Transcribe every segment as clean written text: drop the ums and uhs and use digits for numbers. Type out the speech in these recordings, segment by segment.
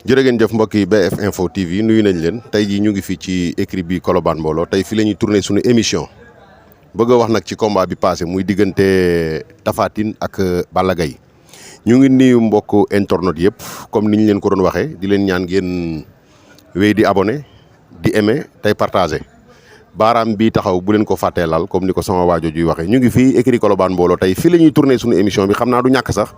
jërë ngeen jëf mbokk yi BF Info TV nuyu nañ leen tey jii ñu ngi fii ci écrit bi Colobane Mbollo tey fi la ñuy tourné suñu émission bëgg a wax nag ci combat bi passé muy diggante Tapha Tine ak Balla Gaye ñu ngi nuyu mbokk internet yëpp comme ni ñu leen ko doon waxee di leen ñaan ngeen wéy di abonné di aimé tey partagé baaraam bi taxaw bu leen ko fàttee lal comme ni ko sama waajo juy waxee ñu ngi fii écrit Colobane Mbollo tey fi la ñuy tourné suñu émission bi xam naa du ñàkk sax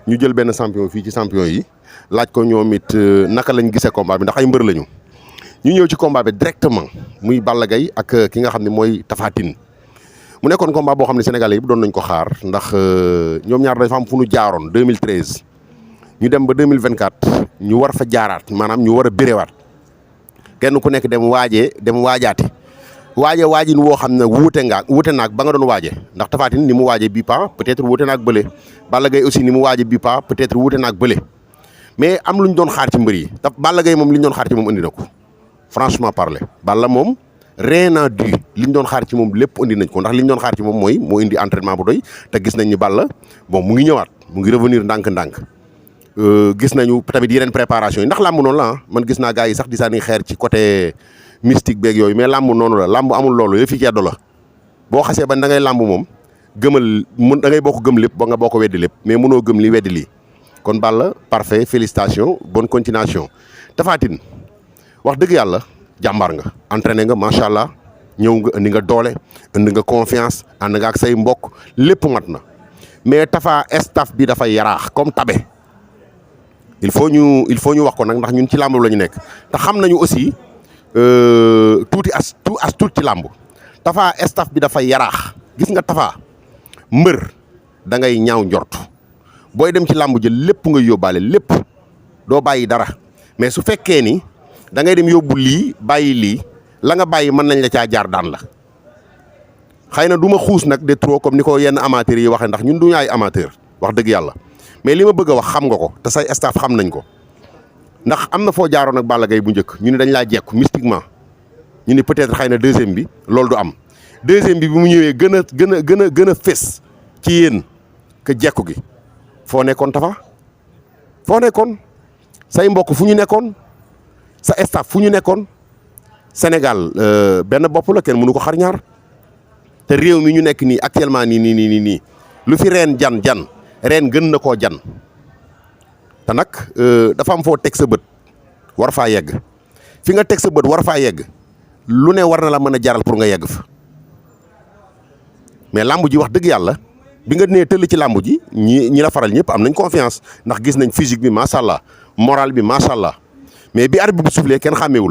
ñu jël benn champion fii ci champion yi laaj ko ñoom it naka lañ gisee combat bi ndax ay mbër lañu ñu ñëw ci combat bi directement muy Balla Gaye ak ki nga xam ne mooy Tapha Tine mu nekkoon combat boo xam ne sénégalais yëpp doon nañ ko xaar ndax ñoom ñaar dafa am fu ñu jaaroon 2013 ñu dem ba 2024 ñu war fa jaaraat maanaam ñu war a béréwaat kenn ku nekk dem waajaati waajin woo xam ne wuute naag ba nga doon waaje ndax Tapha Tine ni mu waaje bii pa peut-être wuute naag bële Balla Gaye aussi ni mu waaje bii pa peut-être wuute naag bële mais am lu ñu doon xaar ci mbër yi te Balla Gaye moom li ñu doon xaar ci moom indi na ko franchement parler Balla moom rien à dire li ñu doon xaar ci moom lépp indi nañ ko ndax li ñu doon xaar ci moom mooy moo indi entraînement bu doy te gis nañ ni Balla bon mu ngi ñëwaat mu ngi revenir ndànk-ndànk gis nañu tamit yeneen préparation yi ndax làmb noonu la man gis naa gars yi sax di sànni xeer ci côté mystique beeg yooyu mais làmb noonu la làmb amul loolu yëf yi ceddo la boo xasee ba da ngay làmb moom gëmal da ngay bokk gëm lépp ba nga bokk weddi lépp mais mënoo gëm li weddi lii kon Balla parfait félicitations bonne continuation Tapha Tine wax dëgg yàlla jàmbaar nga entraîné nga macha allah ñëw nga indi nga doole indi nga confiance ànd nga ak say mbokk lépp mat na mais Tapha staff bi dafay yaraax comme tabe il faut ñu wax ko nag ndax ñun ci làmb la ñu nekk te xam nañu aussi tuuti ci làmb Tapha staff bi dafay yaraax gis nga Tapha mbër da ngay ñaaw njort booy dem ci làmb jël lépp nga yóbbaale lépp doo bàyyi dara mais su fekkee ni da ngay dem yóbbu lii bàyyi lii la nga bàyyi mën nañ la caa jaar daan la xëy na du ma xuus nag de trop comme ni ko yenn amateurs yi waxee ndax ñun du ñu ay amateur wax dëgg yàlla mais li ma bëgg a wax xam nga ko te say staff xam nañ ko ndax am na foo jaaroon ak Balla Gaye bu njëkk ñu ne dañ laa jekku mystiquement ñu ne peut-être xëy na deuxième bi loolu du am deuxième bi mu ñëwee gën a fés ci yéen que jekku gi foo nekkoon Tapha foo nekkoon say mbokk fu ñu nekkoon sa staff fu ñu nekkoon Sénégal benn bopp la kenn mënu ko xar ñaar te réew mi ñu nekk nii actuellement nii lu fi reen jan reen gën na koo jan te nag dafa am foo teg sa bët war faa yegg fi nga teg sa bët war faa yegg lu ne war na la mën a jaral pour nga yegg fa mais làmb ji wax dëgg yàlla bi nga nee tëll ci làmb ji ñi la faral ñëpp am nañ confiance ndax gis nañ physique bi macha allah moral bi macha allah mais bi arbitre bi soufflé kenn xàmmeewu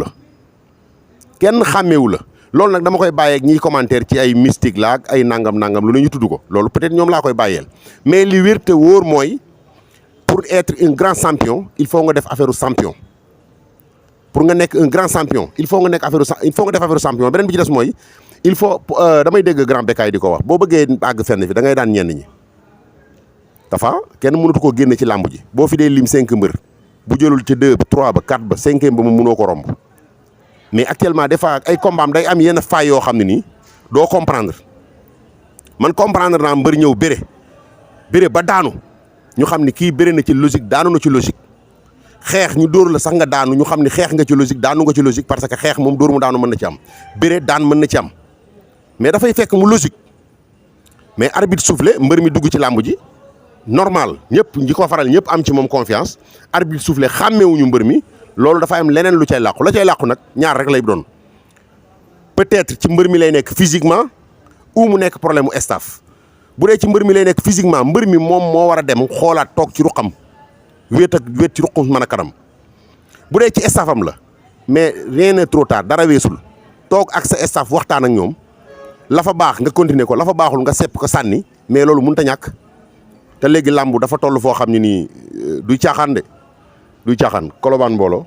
la loolu nag dama koy bàyyeeg ñiy commentaire ci ay mystique la ak ay nangam lu ne ñu tudd ko loolu peut-être ñoom laa koy bàyyeel mais li wér te wóor mooy pour être un grand champion il faut nga def affaire champion pour nga nekk un grand champion il faut nga def affaire champion beneen bi ci des mooy il faut damay dégg grand Bécaye di ko wax boo bëggee àgg fenn fi da ngay daan ñenn ñi Tapha kenn mënatu koo génne ci làmb ji boo fi dee lim 5 mbër bu jëlul ci 2 ba 3 ba 4 ba 5e ba mu mënoo ko romb mais actuellement des fois ay combat am day am yenn faay yoo xam ne nii doo comprendre man comprendre naa mbër ñëw bëre ba daanu ñu xam ni kii bëre na ci logique daanu na ci logique xeex ñu dóor la sax nga daanu ñu xam ni xeex nga ci logique daanu nga ci logique parce que xeex moom dóor mu daanu mën na ci am bëre daan mën na ci am mais dafay fekk mu logique mais arbitre soufflé mbër mi dugg ci làmb ji normal ñëpp ñi ko faral ñëpp am ci moom confiance arbitre soufflé xàmmeewuñu mbër mi loolu dafa am leneen lu cay làqu la cay làqu nag ñaar rek lay doon peut-être ci mbër mi lay nekk physiquement ou mu nekk problème mu staff bu dee ci mbër mi lay nekk physiquement mbër mi moom moo war a dem xoolaat toog ci ruqam wéet ci ruqam mën a kanam bu dee ci staffam la mais rien n'est trop tard dara weesul toog ak sa staff waxtaan ak ñoom la fa baax nga continuer ko la fa baaxul nga sepp ko sànni mais loolu mënut a ñàkk te léegi làmb dafa toll foo xam ne nii duy caaxaan de duy caaxaan Colobane Mbollo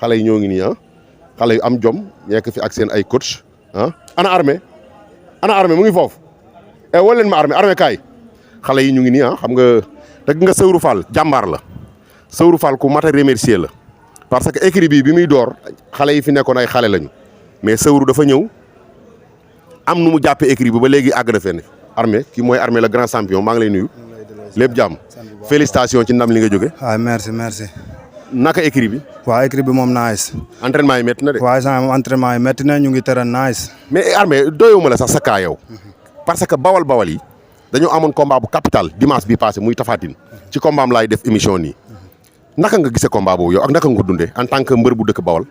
xale yi ñoo ngi nii xale yu am jom nekk fi ak seen ay coach ana armée mu ngi foofu wol leen ma armée kaay xale yi ñu ngi nii xam nga dëgg nga Sëwru Fall jàmbaar la Sëwru Fall ku mat a remercier la parce que écrit bi muy door xale yi fi nekkoon ay xale lañu mais Sëwru dafa ñëw am nu mu jàppee écrit bi ba léegi àgg na fenn armée kii mooy armée le grand champion maa ngi lay nuyu lépp jàmm félicitations ci ndam li nga jóge waaw merci naka écrit bi. waaw écrit bi moom nice. entraînement yi métti na de. waaye sax entraînement yi métti na ñu ngi tere nice. mais Armé doyuma la sax sa kaa yow. parce que bawal yi dañoo amoon combat bu capital dimanche bi passé muy Tapha Tine ci combat am laay def émission nii naka nga gisee combat boobu yow ak naka nga ko dundee en tant que mbër bu dëkk bawal.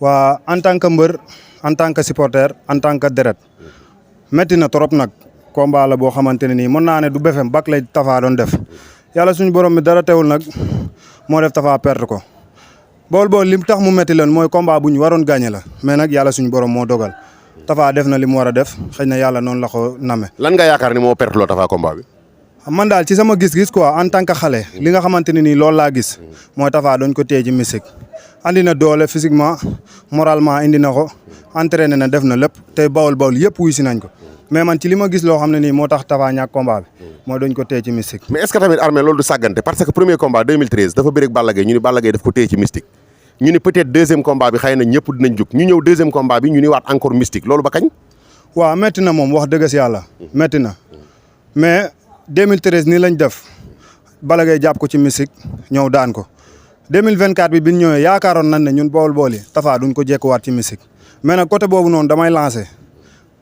waa en tant que mbër en tant que supporter en tant que deret métti na trop nag combat la boo xamante ne nii mën naa ne du befem bak lay Tapha doon def yàlla suñu borom bi dara teewul nag moo def Tapha perte ko Bawol li tax mu métti leen mooy combat bu ñu waroon gagné la mais nag yàlla suñu borom moo dogal Tapha def na li mu war a def xëy na yàlla noonu la ko name. lan nga yaakaar ni moo perte loo Tapha combat bi. man daal ci sama gis-gis quoi en tant que xale li nga xamante ne nii loolu laa gis mooy Tapha doñ ko téye ci mystique andi na doole physiquement moralement indi na ko entraîné na def na lépp tey Bawol yëpp wuy si nañ ko mais man ci li ma gis loo xam ne nii moo tax Tapha ñàkk combat bi mooy dañ ko téye ci mystique. mais est-ce que tamit Armé loolu du sàggante parce que premier combat 2013 dafa bëre ak Balla Gaye ñu ni Balla Gaye daf ko téye ci mystique ñu ni peut-être deuxième combat bi xëy na ñëpp dinañ jóg ñu ñëw deuxième combat bi ñu ni waat encore mystique loolu ba kañ. waaw métti na moom wax dëgg si yàlla métti na mais 2013 nii lañ def Balla Gaye jàpp ko ci mystique ñëw daan ko 2024 bi ñu ñëwee yaakaaroon nañ ne ñun Bawol yi Tapha duñ ko jekkuwaat ci mystique mais nag côté boobu noonu damay lancé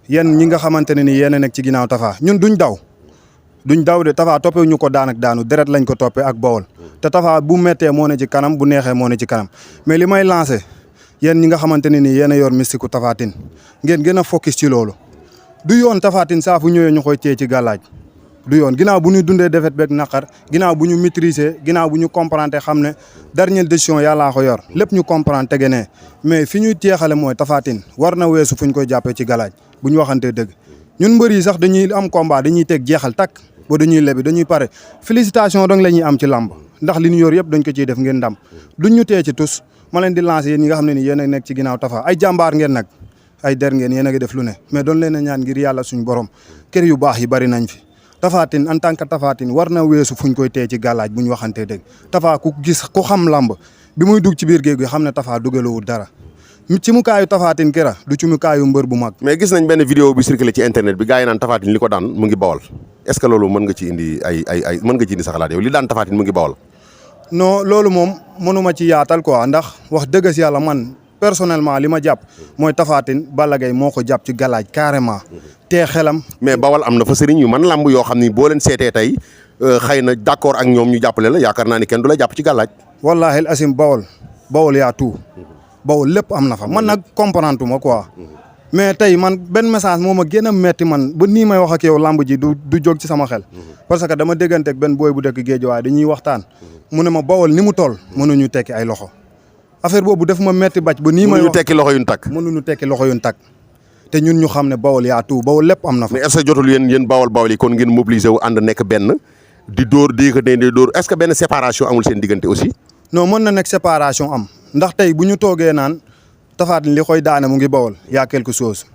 yéen ñi nga xamante ne nii yéen a nekk ci ginnaaw Tapha ñun duñ daw de Tapha toppee ñu ko daan ak daanu deret lañ ko toppee ak Bawol te Tapha bu méttee moo ne ci kanam bu neexee moo ne ci kanam mais li may lancé yéen ñi nga xamante ne nii yéen a yor mystique ku Tapha Tine ngeen gën a focus ci loolu du yoon Tapha Tine saa fu ñëwee ñu koy téye ci gàllaaj du yoon ginnaaw bu ñu dundee defet beeg naqar ginnaaw bu ñu maîtriser ginnaaw bu ñu comprendre xam ne dernière décision yàllaa ko yor lépp ñu comprendre tege ne mais fi ñuy teexale mooy Tapha Tine war na weesu fu ñu koy jàppee ci galaaj bu ñu waxantee dëgg ñun mbër yi sax dañuy am combat dañuy teg jeexal takk ba dañuy lebi dañuy pare félicitation dong la ñuy am ci làmb ndax li ñu yor yëpp dañ ko ciy def ngeen ndam duñ ñu tee ci tus ma leen di lancer yéen ñi nga xam ne ni yéen a nekk ci ginnaaw Tapha ay jàmbaar ngeen nag ay der ngeen yéen a ngi def lu ne mais doon leen a ñaan ngir yàlla suñu borom kër yu baax yi bari nañ fi Tapha Tine en tant que Tapha Tine war na weesu fuñ koy tee ci gàllaaj bu ñu waxantee dëgg Tapha ku xam lamb bi muy dugg ci biir géej gi xam ne Tapha dugalowul dara ci mu kaayu Tapha Tine kera du ci mu kaayu mbër bu mag. mais gis nañ benn vidéo bi circulé ci internet bi gars yi naan Tapha Tine li ko daan mu ngi Bawol est-ce que loolu mën nga ci indi mën nga ci indi sa xalaat yow li daan Tapha Tine mu ngi Bawol. non loolu moom mënuma ci yaatal quoi ndax wax dëgg si yàlla man personnellement li ma jàpp mooy Tapha Tine Balla Gaye moo ko jàpp ci galaaj carrément te xelam. mais Bawol am na fa sëriñ yu man lamb yoo xam ni boo leen seetee tey xëy na d'accord ak ñoom ñu jàppale la yaakaar naa ni kenn du la jàpp ci galaaj. wallaahi asim Bawol yaa tout Bawol lépp am na fa man nag comprendre ma quoi mais tey man benn message moo ma gën a metti man ba nii may wax ak yow lamb ji du jóg ci sama xel parce que dama déggante ak benn booy bu dëkk Géejawaay dañuy waxtaan mu ne ma Bawol ni mu toll mënuñu tekki ay loxo. affaire boobu daf ma metti bàcc ba nii may wax mënuñu tekki loxo yuñ takk mënuñu tekki loxo yuñ takk te ñun ñu xam ne Bawol yaa tout Bawol lépp am na fa. mais est-ce que jotul yéen Bawol yi kon ngeen mobiliser wu ànd nekk benn di dóor di dóor est-ce que benn séparation amul seen diggante aussi. non mën na nekk séparation am ndax tey bu ñu toogee naan Tapha Tine li koy daane mu ngi Bawol yaa quelque chose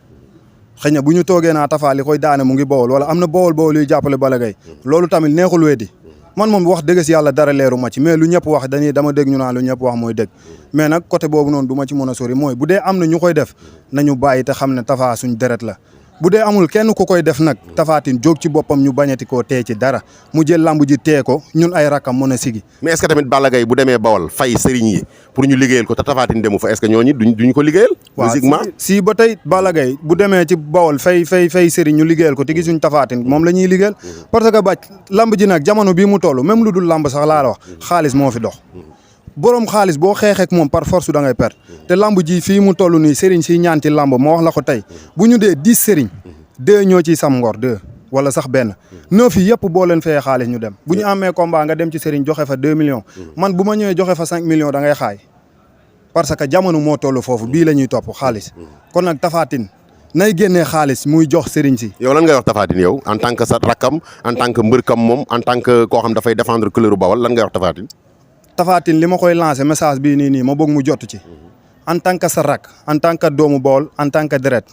xëy na bu ñu toogee naa Tapha li koy daane mu ngi Bawol wala am na Bawol yuy jàppale Balla Gaye loolu tamit neexul weddi man moom wax dëgg si yàlla dara leeru ma ci mais lu ñëpp wax dama dégg ñu naan lu ñëpp wax mooy dëgg mais nag côté boobu noonu du ma ci mën a sori mooy bu dee am na ñu koy def nañu bàyyi te xam ne Tapha suñ deret la bu dee amul kenn ku koy def nag Tapha Tine jóg ci boppam ñu bañati koo tee ci dara mu jël lamb ji tee ko ñun ay rakam mën a sigi. mais est-ce que tamit Balla Gaye bu demee Bawol fay sëriñ yi pour ñu liggéeyal ko te Tapha Tine demu fa est-ce que ñooñu duñ ko liggéeyal. logiquement si ba tey Balla Gaye bu demee ci Bawol fay sëriñ ñu liggéeyal ko te gisuñ Tapha Tine moom la ñuy liggéeyal parce que bàcc lamb ji nag jamono bii mu toll même lu dul lamb sax laa la wax xaalis moo fi dox. borom xaalis boo xeexeek moom par force da ngay perte te lamb ji fii mu toll nii sëriñ si ñaan ci lamb ma wax la ko tey bu ñu dee 10 sëriñ 2 ñoo ciy sam ngor 2 wala sax benn 9 yi yëpp boo leen fayee xaalis ñu dem bu ñu amee combat nga dem ci sëriñ joxe fa 2 millions man bu ma ñëwee joxe fa 5 millions da ngay xaay parce que jamono moo toll foofu bii la ñuy topp xaalis kon nag Tapha Tine nay génnee xaalis muy jox sëriñ si. yow lan ngay wax Tapha Tine yow en tant que sa rakkam en tant que mbërkam moom en tant que koo xam dafay défendre couleur Bawol lan ngay wax Tapha Tine. Tapha Tine li ma koy lancer message bii nii ma bëgg mu jot ci. en tant que sa rak en tant que doomu Bawol en tant que deret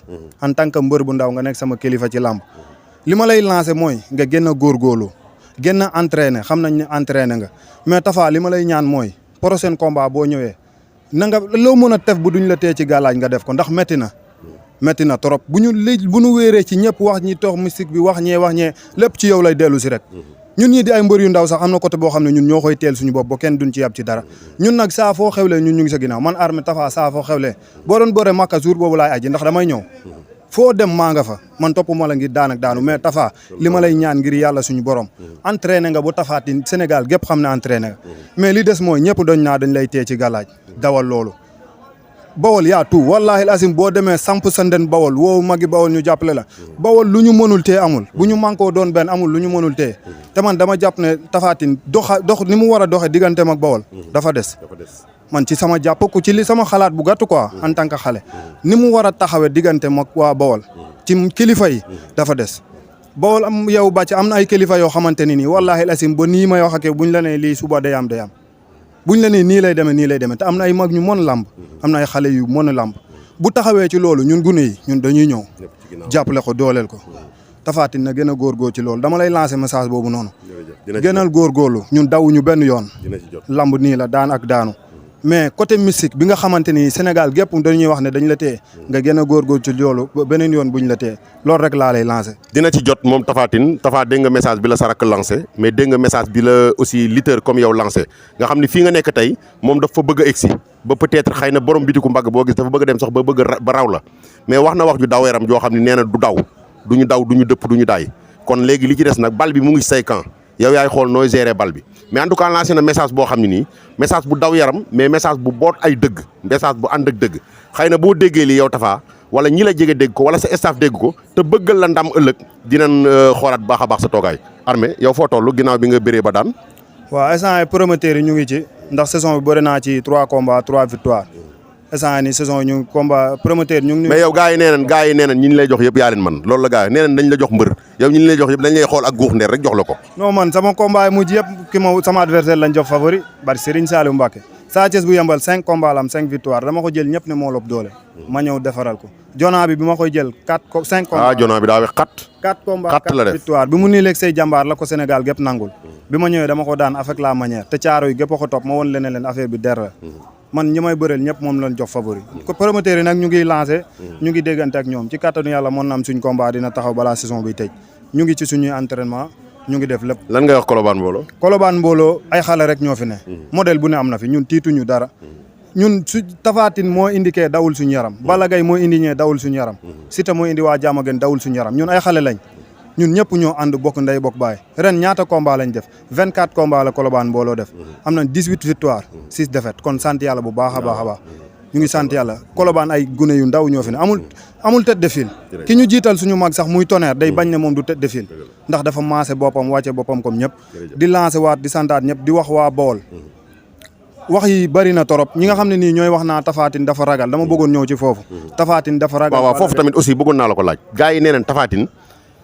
en tant que mbër bu ndaw nga nekk sama kilifa ci làmb li ma lay lancer mooy nga gën a góorgóorlu gën a entraîner xam nañ ne entraîner nga mais Tapha li ma lay ñaan mooy prochain combat boo ñëwee na nga loo mën a tef bu duñ la tee ci gàllaaj nga def ko ndax métti na trop bu ñu wéeree ci ñëpp wax ñi toog mystique bi wax ñee lépp ci yow lay dellu si rek ñun ñii di ay mbër yu ndaw sax am na côté boo xam ne ñun ñoo koy teel suñu bopp ba kenn duñ ci yab ci dara ñun nag saa foo xewlee ñun ñu ngi sa ginnaaw man Armé Tafa saa foo xewlee boo doon bëre Makka jour boobu laay aji ndax damay ñëw foo dem maa nga fa man topp ma la ngir daan ak daanu mais Tafa li ma lay ñaan ngir yàlla suñu borom entraîné nga bu Tapha Tine Sénégal gépp xam ne entraîné nga mais li des mooy ñëpp dañ naa dañ lay tee ci galaaj dawal loolu Bawol yaa tout wallahi asim boo demee samp sa nden Bawol woowu magi Bawol ñu jàppale la Bawol lu ñu mënul tee amul bu ñu mànkoo doon benn amul lu ñu mënul tee te man dama jàpp ne Tapha Tine dox ni mu war a doxe digganteem ak Bawol dafa des man ci sama jàpp ku ci li sama xalaat bu gàtt quoi en tant que xale ni mu war a taxawee digganteem ak waa Bawol ci kilifa yi dafa des Bawol am yow bàcc am na ay kilifa yoo xamante ni nii wallahi asim ba nii may wax ak buñ la nee lii suba day am buñ la nee nii lay demee te am na ay mag ñu mën làmb am na ay xale yu mën a làmb bu taxawee ci loolu ñun gune yi ñun dañuy ñëw jàppale ko dooleel ko Tapha Tine na gën a góorgóor ci loolu dama lay lancer message boobu noonu gënal góorgóorlu ñun dawuñu benn yoon lamb nii la daan ak daanu mais côté mystique bi nga xamante ni Sénégal gépp dañuy wax ne dañ la téye nga gën a góorgóor ci loolu beneen yoon buñ la téye loolu rek laa lay lancer. dina ci jot moom Tapha Tine Tapha dégg nga message bi la Sarak lancé mais dégg nga message bi la aussi lutteur comme yow lancé nga xam ni fii nga nekk tey moom dafa bëgg a egsi ba peut-être xëy na borom bitiku mbagg boo gis dafa bëgg a dem sax ba bëgg ba raw la mais wax na wax ju daw yaram joo xam ne nee na du daw duñu dëpp duñu daay kon léegi li ci des nag bal bi mu ngi say camp yow yaay xool nooy gérer bal bi mais en tout cas lancé na message boo xam ne nii message bu daw yaram mais message bu boot ay dëgg message bu ànd ak dëgg xëy na boo déggee lii yow Tapha wala ñi la jege dégg ko wala sa staff dégg ko te bëggal la ndam ëllëg dinañ xoolaat baax a baax sa toogaay. Armé yow foo toll ginnaaw bi nga bëree ba daan. waaw instant promoteurs yi ñu ngi ci ndax saison bi bëri naa ci 3 combats 3 victoires instant ni saison ñu combat promoteur ñu ngi. mais yow gars yi nee nañ ñi ñu lay jox yëpp yaa leen man loolu la gars yi nee nañ dañ la jox mbër yow ñi ñu lay jox yëpp dañ lay xool ak guux ndeer rek jox la ko. non man sama combat yi mujj yëpp ki ma sama adversaire lañ jox favori bari Serigne Saliou Mbacké Sa Thiès bu yembal 5 combats la am 5 victoires dama ko jël ñëpp ne moo lop doole ma ñëw defaral ko Jona bi ma koy jël 5 combats. Jona bi daa wex xat. 4 combats 4 victoires bi mu nii léegi say jàmbaar la ko Sénégal gépp nangul bi ma ñëwee dama ko daan avec la manière te caaro yi gépp a ko topp ma woon leen affaire bi der la man ñi may bëreel ñëpp moom lañ jox favori ko promoteur yi nag ñu ngi lancé ñu ngi déggante ak ñoom ci kattanu yàlla mën na am suñ combat dina taxaw balaa saison bi tëj ñu ngi ci suñuy entraînement ñu ngi def lépp. lan ngay wax Colobane Mbooloo. Colobane Mbooloo ay xale rek ñoo fi ne modèle bu ne am na fi ñun tiituñu dara ñun su Tapha Tine moo indiqué dawul suñu yaram Balla Gaye moo indi ñee dawul suñu yaram Siteu moo indi waa Diamaguène dawul suñu yaram ñun ay xale lañ ñun ñëpp ñoo ànd bokk ndey bokk baay ren ñaata combat lañ def 24 combat la Colobane Mbooloo def am na 18 victoire 6 défaites kon sant yàlla bu baax a baax a baax ñu ngi sant yàlla Colobane ay gune yu ndaw ñoo fi ne amul tête de file ki ñu jiital suñu mag sax muy Tonnerre day bañ ne moom du tête de file ndax dafa maase boppam wàcce boppam comme ñëpp di lancer waat di santaat ñëpp di wax waa Bawol wax yi bëri na torop ñi nga xam ne nii ñooy wax naa Tapha Tine dafa ragal dama bëggoon ñëw ci foofu Tapha Tine dafa ragal waaw foofu tamit aussi bëggoon naa la ko laaj gars yi nee nañ Tapha Tine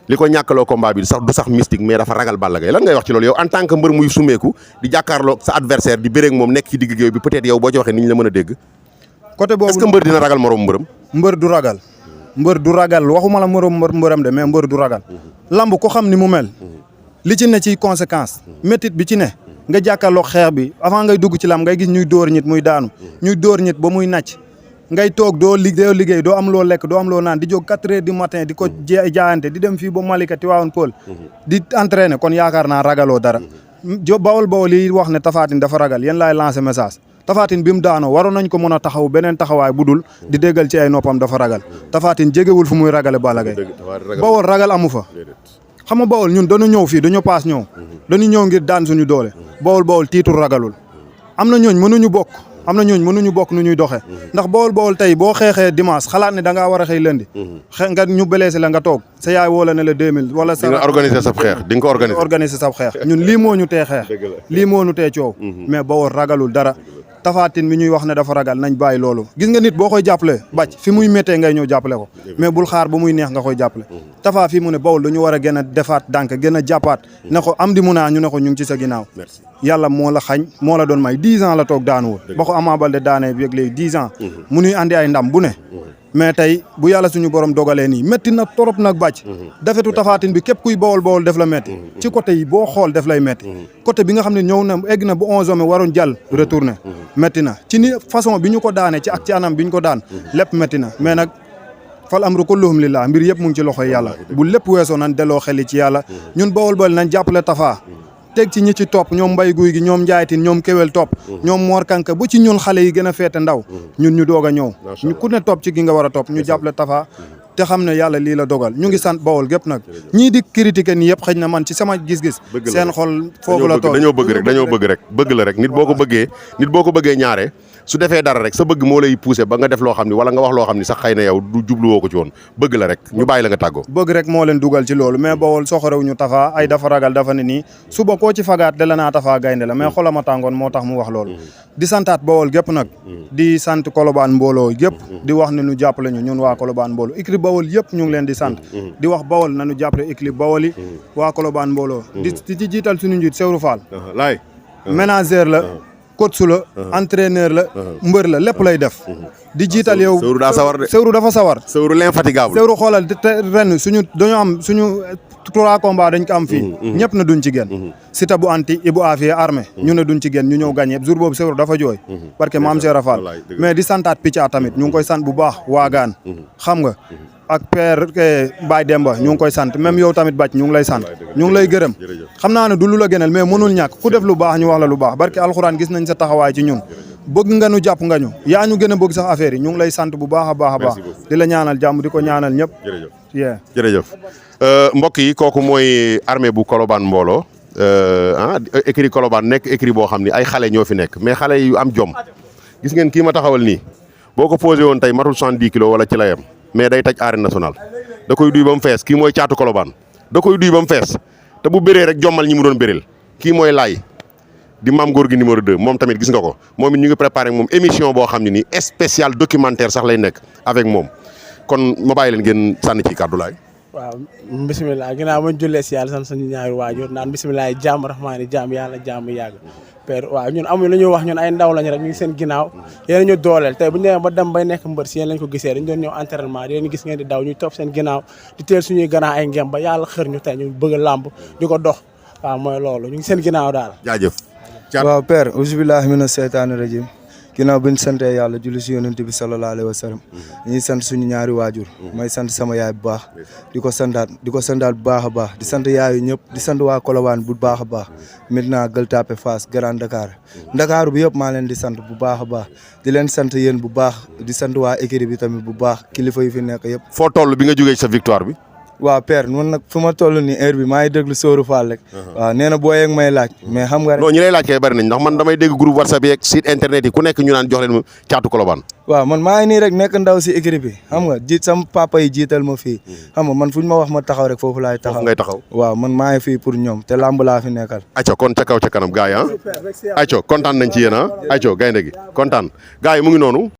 li ko ñàkkaloo combat bi du sax mystique mais dafa ragal Balla Gaye lan ngay wax ci loolu yow en tant que mbër muy sumeeku di jàkkaarloo sa adversaire di bëreeg moom nekk ci digg géew bi peut-être yow boo ci waxee ni ñu la mën a dégg côté boobu est-ce que mbër dina ragal moroom mbërëm mbër du ragal waxuma la moroom mbërëm de mais mbër du ragal lamb ko xam ni mu mel li ci ne ci conséquence métit bi ci ne nga jàkkaarloo xeex bi avant ngay dugg ci lamb ngay gis ñuy dóor nit muy daanu ñuy dóor nit ba muy nàcc ngay toog doo liggéey doo am loo lekk doo am loo naan di jóg 4 heures du matin di ko jaayante di dem fii ba Malika Tivaouane Peulh di entraîner kon yaakaar naa ragaloo dara Bawol yi wax ne Tapha Tine dafa ragal yéen laay lancer message Tapha Tine bi mu daanoo waroon nañ ko mën a taxaw beneen taxawaay bu dul di déggal ci ay noppam dafa ragal Tapha Tine jegewul fu muy ragale Balla Gaye Bawol ragal amu fa xam nga Bawol ñun dañu ñëw fii dañu paas ñëw dañu ñëw ngir daan suñu doole Bawol tiitul ragalul am na ñooñ mënuñu bokk nu ñuy doxee ndax Bawol tey boo xeexee dimanche xalaat ne da ngaa war a xëy lundi nga ñu blessé la nga toog sa yaay woo la ne la 2000 wala sa organiser sab xeex di nga ko organiser sab xeex ñun lii moo ñu tee xeex lii moo ñu tee coow mais Bawol ragalul dara Tapha Tine mi ñuy wax ne dafa ragal nañ bàyyi loolu gis nga nit boo koy jàppale bàcc fi muy méttee ngay ñëw jàppale ko mais bul xaar ba muy neex nga koy jàppale Tapha fii mu ne Bawol dañu war a gën a defaat dànk gën a jàppaat ne ko am di mun naa ñu ne ko ñu ngi ci sa ginnaaw yàlla moo la xañ moo la doon may 10 ans la toog daanuwul ba ko Ama Baldé daanee bi léegi 10 ans mu nuy andi ay ndam bu ne mais tey bu yàlla suñu borom dogalee nii métti na torop nag bàcc defetu Tapha Tine bi képp kuy Bawol def la métti ci côté yi boo xool def lay métti côté bi nga xam ne ñëw na egg na bu 11 hommes waroon jàll retourné métti na ci ni façon bi ñu ko daane ci ak ci anam bi ñu ko daan lépp métti na mais nag fal amru kulluhum lillah mbir yëpp mu ngi ci loxoy yàlla bu lépp weesoo nañ delloo xeli ci yàlla ñun Bawol nañ jàppale Tapha teg ci ñi ci topp ñoom mbay guy gi ñoom njaaytin ñoom kéwél topp ñoom moor kanka bu ci ñun xale yi gën a feete ndaw ñun ñu doog a ñëw ñu ku ne topp ci gi nga war a topp ñu jàppale Tafa te xam ne yàlla lii la dogal ñu ngi sant Bawol gépp nag ñii di critiquer nii yëpp xëy na man ci sama gis-gis seen xol foofu la toog dañoo bëgg rek bëgg la rek nit boo ko bëggee ñaare su defee dara rek sa bëgg moo lay poussé ba nga def loo xam ni wala nga wax loo xam ni sax xëy na yow du jubluwoo ko ci woon bëgg la rek ñu bàyyi la nga tàggoo bëgg rek moo leen dugal ci loolu mais Bawol soxorew ñu Tafa ay dafa ragal dafa ne nii suba koo ci fagaat de la naa Tafa gaynde la mais xolama tàngoon moo tax mu wax loolu di santaat Bawol gépp nag di sant Colobane mbooloo gépp di wax ne ñu jàppale ñu ñun waa Colobane mbooloo équipe Bawol yëpp ñu ngi leen di sant di wax Bawol nañu jàppale équipe Bawol yi waa Colobane mbooloo di ci jiital suñu njiit Sewru Fall laay ménagère la coach la entraîneur la mbër la lépp lay def di jiital yow Sewru daa sawar de Sewru dafa sawar Sewru l'infatigable Sewru xoolal te ren dañoo am suñu 3 combats dañ ko am fii ñëpp na duñ ci génn Sita bu anti Ibu Afia armée ñu ne duñ ci génn ñu ñëw gagné jour boobu Sewru dafa jooy parce que maam Cheikh Rafal mais di santaat Picca tamit ñu ngi koy sant bu baax waagaan xam nga ak père Baye Demba ñu ngi koy sant même yow tamit bàcc ñu ngi lay sant ñu ngi lay gërëm xam naa ne du lu la gënal mais mënul ñàkk ku def lu baax ñu wax la lu baax barke alxuraan gis nañ sa taxawaay ci ñun bëgg nga nu jàpp nga ñu yaa ñu gën a bëgg sax affaire yi ñu ngi lay sant bu baax a baax a baax di la ñaanal jàmm di ko ñaanal ñëpp jërëjëf mbokk yi kooku mooy armée bu Colobane mbooloo écrit Colobane nekk écrit boo xam ni ay xale ñoo fi nekk mais xale yu am jom gis ngeen kii ma taxawal nii boo ko posé woon tey matul 70 kilos wala ci la yem mais day taj arène nationale da koy duy ba mu fees kii mooy caatu Colobane da koy duy ba mu fees te bu bëree rek jommal ñi mu doon bëreel kii mooy laay di Mame Gorgui numéro 2 moom tamit gis nga ko moom it ñu ngi préparé moom émission boo xam ne nii spécial documentaire sax lay nekk avec moom kon ma bàyyi leen ngeen sànni ci kàddu laay. waaw bisimilah ginnaaw ma jullee si yàlla sant suñu ñaari waajur naan bisimilah jàmm rahmaani jàmm yàlla jàmm yàgg père waaw ñun amuñu lu ñuy wax ñun ay ndaw lañ rek ñu ngi seen ginnaaw yéen ñu dooleel tey bu ñu demee ba dem bay nekk mbër si yéen lañ ko gisee dañ doon ñëw entraînement di leen gis ngeen di daw ñuy topp seen ginnaaw di teel suñuy gannaaw ay ngem ba yàlla xër ñu tey ñu bëgg a làmb di ko dox waaw mooy loolu ñu ngi seen ginnaaw daal jaajëf waaw père auzubillahi mina seytaani rajim ginnaaw bi ñu santee yàlla julli si yonent bi sallallahu alayhi wa sallam ñuy sant suñu ñaari waajur may sant sama yaay bu baax di ko santaat bu baax a baax di sant yaayu ñëpp di sant waa Colobane bu baax a baax maintenant Gueule Tapée Fass Grand Dakar bi yëpp maa leen di sant bu baax a baax di leen sant yéen bu baax di sant waa écurie bi tamit bu baax kilifa yi fi nekk yëpp. foo toll bi nga jógee sa victoire bi. waaw père man nag fu ma toll nii heure bi maa ngi déglu Sóoru Fall rek. waaw nee na boo yeeg may laaj mais xam nga rek. non ñi lay laaj kay bari nañ ndax man damay dégg groupe WhatsApp yeeg site internet yi ku nekk ñu naan jox leen caatu Colobane. waaw man maa ngi nii rek nekk ndaw si écurie bi xam nga sama papa yi jiital ma fii xam nga man fu ñu ma wax ma taxaw rek foofu laay taxaw. foofu ngay taxaw. waaw man maa ngi fii pour ñoom te làmb laa fi nekkal. acco kon ca kaw ca kanam gars yi acco kontaan nañ ci yéen acco gaynde gi kontaan gars yi mu ngi noonu.